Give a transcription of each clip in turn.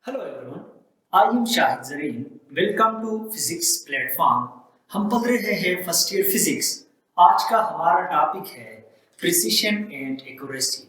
Hello everyone, I am Shahid Zarin. Welcome to physics platform. हम पढ़ रहे हैं फर्स्ट ईयर फिजिक्स। आज का हमारा टॉपिक है प्रिसिशन एंड एक्यूरेसी।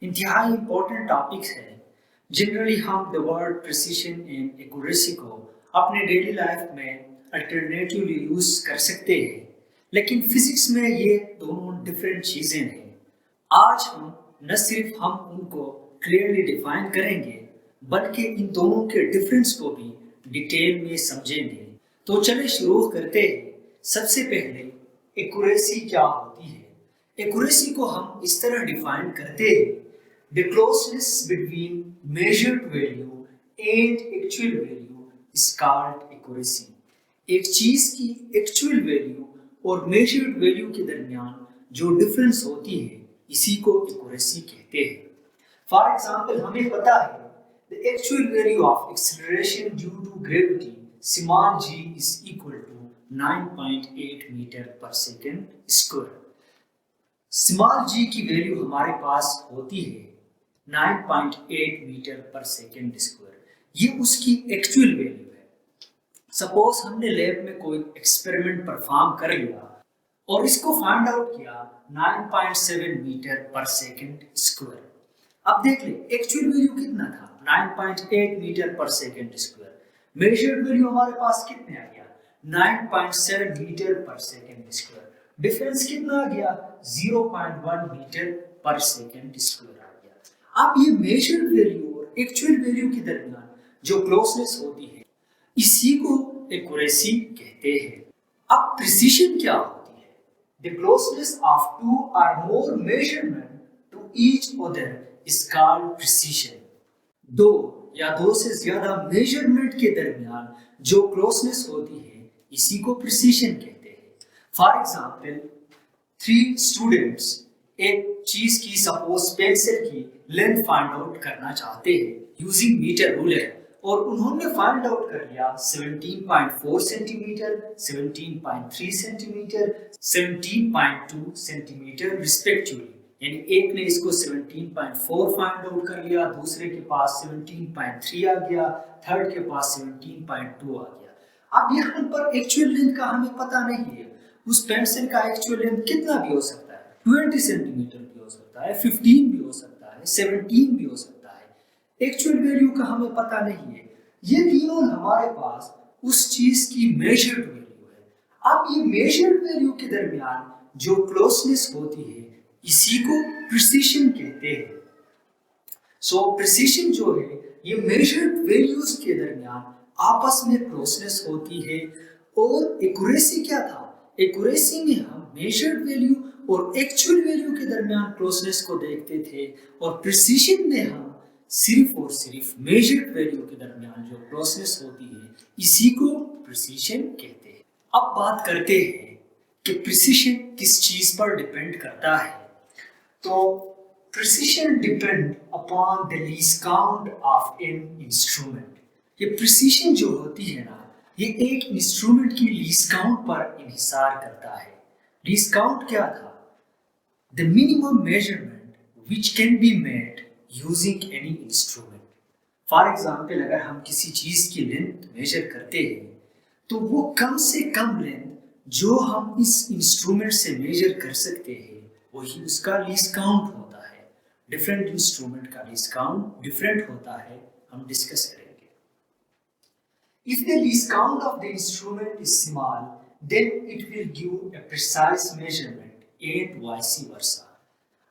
इंतहाई इम्पोर्टेंट टॉपिक है। जनरली हम the word precision and accuracy को अपने डेली लाइफ में अल्टरनेटिवली यूज कर सकते हैं, लेकिन फिजिक्स में ये दोनों डिफरेंट चीज़ें हैं। आज हम उनको क्लियरली डिफाइन करेंगे, बल्कि इन दोनों के डिफरेंस को भी डिटेल में समझेंगे। तो चलिए शुरू करते हैं। सबसे पहले एक्यूरेसी क्या होती है। एक्यूरेसी को हम इस तरह डिफाइन करते हैं: the closeness between measured value and actual value is called accuracy. एक चीज की एक्चुअल वैल्यू और मेजर्ड वैल्यू के दरमियान जो डिफरेंस होती है, इसी को एक्यूरेसी कहते हैं। फॉर एग्जाम्पल, हमें पता है the actual value of acceleration due to gravity small g is equal to 9.8 metre per second square. Small g की वैल्यू हमारे पास होती है 9.8 मीटर पर सेकेंड स्क्वायर। ये उसकी एक्चुअल वैल्यू है। सपोज हमने लैब में कोई एक्सपेरिमेंट परफॉर्म कर लिया और इसको फाइंड आउट किया 9.7 मीटर पर सेकेंड स्क्वायर। अब देख ले एक्चुअल वैल्यू कितना था, 9.8 metre per second square. Measured value हमारे पास कितने आ गया, 9.7 metre per second square. Difference कितना आ गया, 0.1 मीटर पर सेकेंड स्क्वायर आ गया। अब ये मेजर्ड वैल्यू और एक्चुअल वैल्यू के दरमियान जो क्लोजनेस होती है, इसी को एक्यूरेसी कहते हैं। अब प्रिसिशन क्या होती है? द क्लोजनेस ऑफ टू और more measurement to each other is called precision. दो या दो से ज्यादा मेजरमेंट के दरमियान जो क्लोजनेस होती है, इसी को प्रिसिशन कहते हैं। फॉर एग्जाम्पल, 3 स्टूडेंट्स एक चीज की, सपोज पेंसिल की लेंथ फाइंड आउट करना चाहते हैं यूजिंग मीटर रूलर, और उन्होंने फाइंड आउट कर लिया 17.4 सेंटीमीटर, 17.3 सेंटीमीटर, 17.2 सेंटीमीटर रिस्पेक्टिवली। यानी एक ने इसको 17.4 फाइंड आउट कर लिया, दूसरे के पास 17.3 आ गया, थर्ड के पास 17.2 आ गया। अब यहाँ पर एक्चुअल लेंथ का हमें पता नहीं है। उस पेंसिल का एक्चुअल लेंथ कितना भी हो सकता है, 20 सेंटीमीटर भी हो सकता है, 15 भी हो सकता है, 17 भी हो सकता है। एक्चुअल वैल्यू का हमें पता नहीं है। ये तीनों हमारे पास उस चीज की मेजर्ड वैल्यू है। अब ये मेजर्ड वैल्यू के दरमियान जो क्लोजनेस होती है, इसी को प्रिसिशन कहते हैं। सो प्रिसिशन जो है, ये मेजर्ड वैल्यूज के दरमियान आपस में क्लोजनेस होती है। और एक्यूरेसी क्या था? एक्यूरेसी में हम मेजर्ड वैल्यू और एक्चुअल वैल्यू के दरमियान क्लोजनेस को देखते थे, और प्रिसिशन में हम सिर्फ और सिर्फ मेजर्ड वैल्यू के दरमियान जो क्लोजनेस होती है, इसी को प्रिसिशन कहते हैं। अब बात करते हैं कि प्रिसिशन किस चीज पर डिपेंड करता है। तो precision depend upon the least count of an instrument. ये प्रिसिशन जो होती है ना, ये एक इंस्ट्रूमेंट की लीस्ट काउंट पर इन्हिसार करता है। लीस्ट काउंट क्या था? The minimum measurement which can be made using any instrument. For example, अगर हम किसी चीज की लेंथ मेजर करते हैं, तो वो कम से कम लेंथ जो हम इस इंस्ट्रूमेंट से मेजर कर सकते हैं, वही उसका लीस्ट काउंट होता है। डिफरेंट इंस्ट्रूमेंट का लीस्ट काउंट डिफरेंट होता है, हम डिस्कस करेंगे। If the least count of the instrument is small, then it will give a precise measurement and vice versa.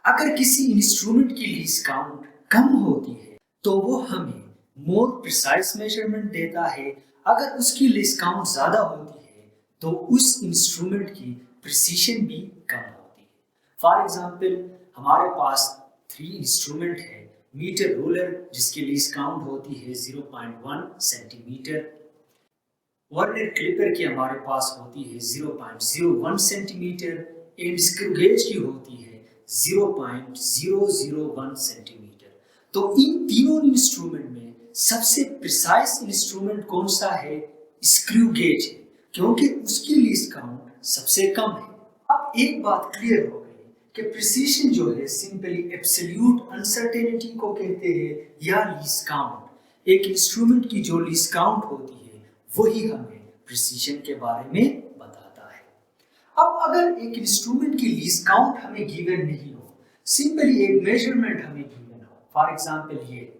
अगर किसी इंस्ट्रूमेंट की लीस्ट काउंट कम होती है, तो वो हमें मोर प्रिसाइज मेजरमेंट देता है। अगर उसकी लीस्ट काउंट ज्यादा होती है, तो उस इंस्ट्रूमेंट की प्रिसीशन भी कम होती है। फॉर एग्जाम्पल, हमारे पास 3 इंस्ट्रूमेंट है। मीटर रूलर, जिसकी लीस्ट काउंट होती है 0.1 सेंटीमीटर। वर्नियर क्लिपर की हमारे पास होती है 0.01 सेंटीमीटर। एंड स्क्रू गेज की होती है 0.001 सेंटीमीटर। तो इन तीनों इंस्ट्रूमेंट में सबसे प्रिसाइज इंस्ट्रूमेंट कौन सा है? स्क्रू गेज है, क्योंकि उसकी लीस्ट काउंट सबसे कम है। अब एक बात क्लियर हो गई कि प्रिसिशन जो है सिंपली एब्सोल्यूट अनसर्टेनिटी को कहते हैं, या लीस्ट काउंट। एक इंस्ट्रूमेंट की जो लीस्ट काउंट होती है वही हमें प्रिसीशन के बारे में बताता है। अब अगर एक इंस्ट्रूमेंट की लीस्ट काउंट हमें गिवन नहीं हो, सिंपली एक मेजरमेंट हमें गिवन हो, फॉर एग्जांपल ये,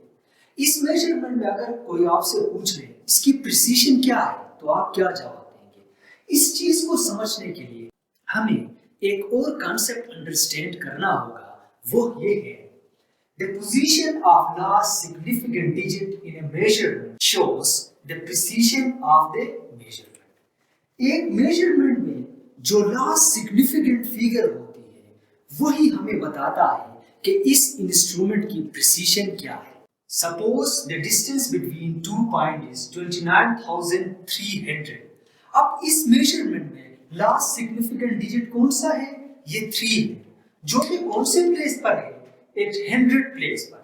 इस मेजरमेंट में अगर कोई आपसे पूछ ले इसकी प्रिसीशन क्या है तो आप क्या जवाब देंगे? इस चीज को समझने के लिए हमें एक और कॉन्सेप्ट अंडरस्टैंड करना होगा, वो ये है, the position of last significant digit in a measurement shows the precision of the measurement. एक मेजरमेंट में जो लास्ट सिग्निफिकेंट फिगर होती है वही हमें बताता है कि इस इंस्ट्रूमेंट की प्रिसीशन क्या है। Suppose the distance between 2 point is 29,300। अब इस मेजरमेंट में लास्ट सिग्निफिकेंट डिजिट कौन सा है? ये 3 है, जो कि कौन से प्लेस पर है? एट 100 प्लेस पर,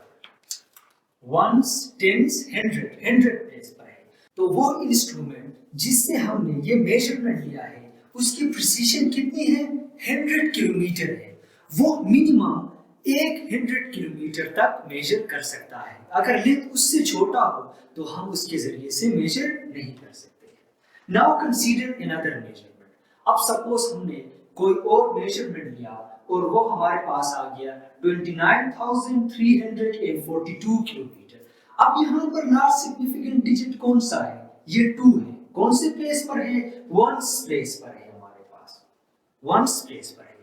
वंस, टेंस, 100 प्लेस पर है। तो वो इंस्ट्रूमेंट जिससे हमने ये मेजरमेंट लिया है उसकी प्रिसीशन कितनी है? 100 किलोमीटर है। वो मिनिमम 100 किलोमीटर तक मेजर कर सकता है। अगर लेंथ उससे छोटा हो तो हम उसके जरिए से मेजर नहीं कर सकते। Now consider another measurement. अब सपोज हमने कोई और मेजरमेंट लिया और वो हमारे पास आ गया 29,342 किलोमीटर। अब यहाँ पर लास्ट सिग्निफिकेंट डिजिट कौन सा है? ये 2 है। कौन से प्लेस पर है? वंस प्लेस पर है हमारे पास, वंस प्लेस पर है।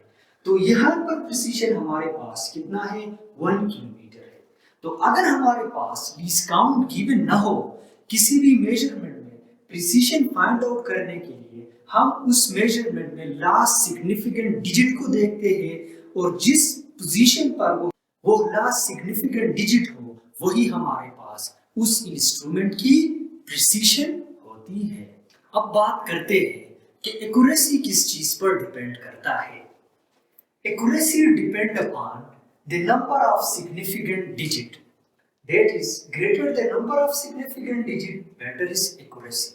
तो यहाँ पर प्रिसीशन हमारे पास कितना है? 1 किलोमीटर है। तो अगर हमारे पास लीस्ट काउंट गिवन ना हो, किसी भी मेजरमेंट में प्रिसीशन फाइंड आउट करने के लिए हम उस मेजरमेंट में लास्ट सिग्निफिकेंट डिजिट को देखते हैं और जिस पोजीशन पर वो लास्ट सिग्निफिकेंट डिजिट हो वही हमारे पास उस इंस्ट्रूमेंट की प्रिसीशन होती है। अब बात करते हैं कि एक्यूरेसी किस चीज पर डिपेंड करता है। Accuracy depend upon the number of significant digit. That is greater the number of significant digit, better is accuracy.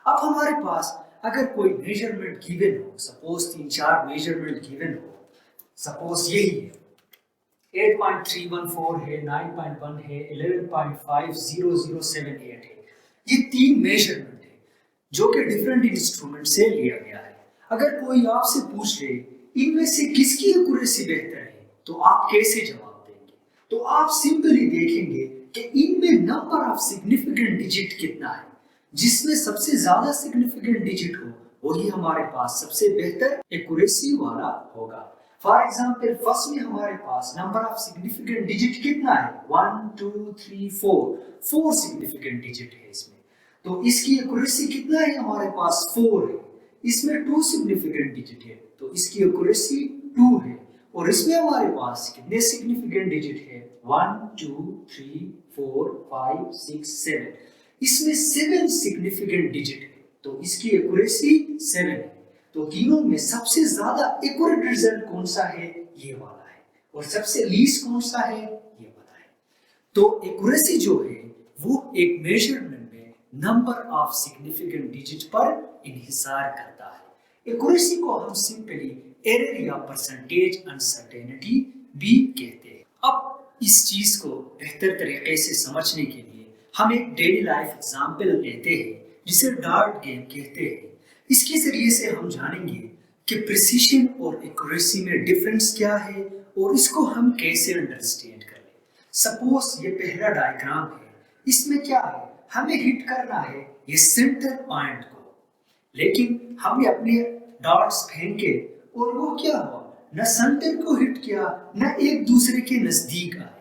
अब हमारे पास अगर कोई मेजरमेंट गिवन हो, सपोज 3-4 मेजरमेंट गिवन हो, सपोज यही है 8.314 है, 9.1 है, 11.50078 है। ये 3 मेजरमेंट है जो कि डिफरेंट इंस्ट्रूमेंट से लिया गया है। अगर कोई आपसे पूछ ले इनमें से किसकी एक्यूरेसी बेहतर है तो आप कैसे जवाब देंगे? तो आप सिंपली देखेंगे कि इनमें नंबर ऑफ सिग्निफिकेंट डिजिट कितना है। जिसमें सबसे ज्यादा सिग्निफिकेंट डिजिट हो वही हमारे पास सबसे बेहतर एक्यूरेसी वाला होगा। फॉर एग्जांपल फर्स्ट में हमारे पास नंबर ऑफ सिग्निफिकेंट डिजिट कितना है? 1 2 3 4 सिग्निफिकेंट डिजिट है इसमें। तो इसकी एक्यूरेसी कितना है? हमारे पास 4 है। इसमें 2 सिग्निफिकेंट डिजिट है तो इसकी एक्यूरेसी 2 है। और इसमें हमारे पास कितने सिग्निफिकेंट डिजिट है? 1 2 3 4 5 6 7। इसमें 7 सिग्निफिकेंट डिजिट है तो इसकी एक्यूरेसी 7 है। तो तीनों में सबसे ज्यादा एक्यूरेट रिजल्ट कौन सा है? ये वाला है। और सबसे लीस्ट कौन सा है? ये वाला है। तो एक्यूरेसी जो है वो एक मेजरमेंट में नंबर ऑफ सिग्निफिकेंट डिजिट पर इन्हिसार करता है। एक्यूरेसी को हम सिंपली एरर या परसेंटेज अनसर्टेनिटी भी कहते हैं। अब इस चीज को बेहतर तरीके से समझने के लिए हम एक डेली लाइफ एग्जांपल लेते हैं जिसे डार्ट गेम कहते हैं। इसके जरिए से हम जानेंगे कि प्रिसीशन और एक्यूरेसी में डिफरेंस क्या है और इसको हम कैसे अंडरस्टैंड करें। सपोज ये पहला डायग्राम है, इसमें क्या है? हमें हिट करना है ये सेंटर पॉइंट को, लेकिन हमने अपने डॉट्स फेंके और वो क्या हुआ? न सेंटर को हिट किया न एक दूसरे के नजदीक आए,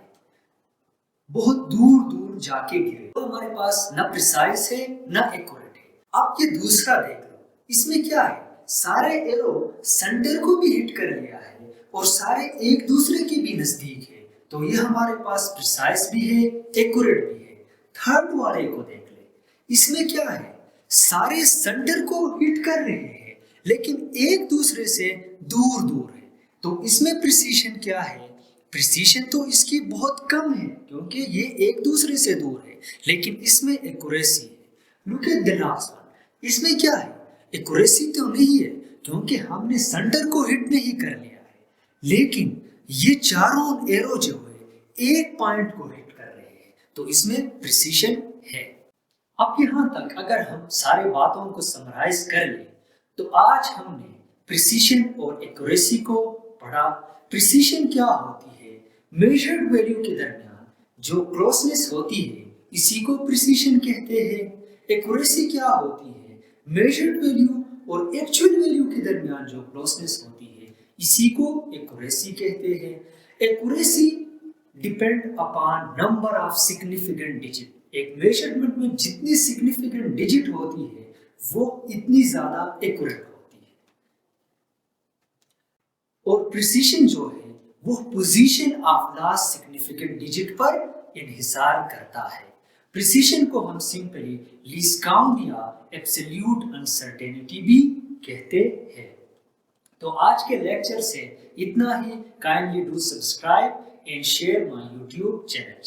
बहुत दूर दूर जाके गिरे। तो हमारे पास न प्रिसाइज है न एक्यूरेट है। अब ये दूसरा देख लो, इसमें क्या है? सारे एरो सेंटर को भी हिट कर लिया है और सारे एक दूसरे के भी नजदीक है। तो ये हमारे पास प्रिसाइज भी है एक्यूरेट भी है। थर्ड वाले को देख ले, इसमें क्या है? सारे सेंटर को हिट कर रहे हैं लेकिन एक दूसरे से दूर दूर है। तो इसमें प्रिसीशन क्या है? प्रिसीशन तो इसकी बहुत कम है क्योंकि ये एक दूसरे से दूर है, लेकिन इसमें एक्यूरेसी है। Look at the last one, इसमें क्या है? एक्यूरेसी तो नहीं है क्योंकि हमने सेंटर को हिट नहीं कर लिया है, लेकिन ये चारों एरो जो है एक पॉइंट को हिट कर रहे हैं, तो इसमें प्रिसीशन है। अब यहाँ तक अगर हम सारे बातों को समराइज कर लें तो आज हमने प्रिसीशन और एक्यूरेसी को पढ़ा। प्रिसीशन क्या होती है? मेजर्ड वैल्यू के दरमियान जो क्लोजनेस होती है इसी को प्रिसीशन कहते हैं। एक्यूरेसी क्या होती है? मेजर्ड वैल्यू और एक्चुअल वैल्यू के दरमियान जो क्लोजनेस होती है इसी को एक्यूरेसी कहते हैं। Accuracy depend upon number of significant digit. एक मेजरमेंट में जितनी सिग्निफिकेंट डिजिट होती है वो इतनी ज्यादा एक्यूरेट होती है। और प्रिसीशन जो है वो position of last significant digit पर इन्हिसार करता है। प्रिसीशन को हम सिंपली लीस्ट काउंट या एब्सोल्यूट अनसर्टेनिटी भी कहते हैं। तो आज के लेक्चर से इतना ही। Kindly do subscribe and share my YouTube channel.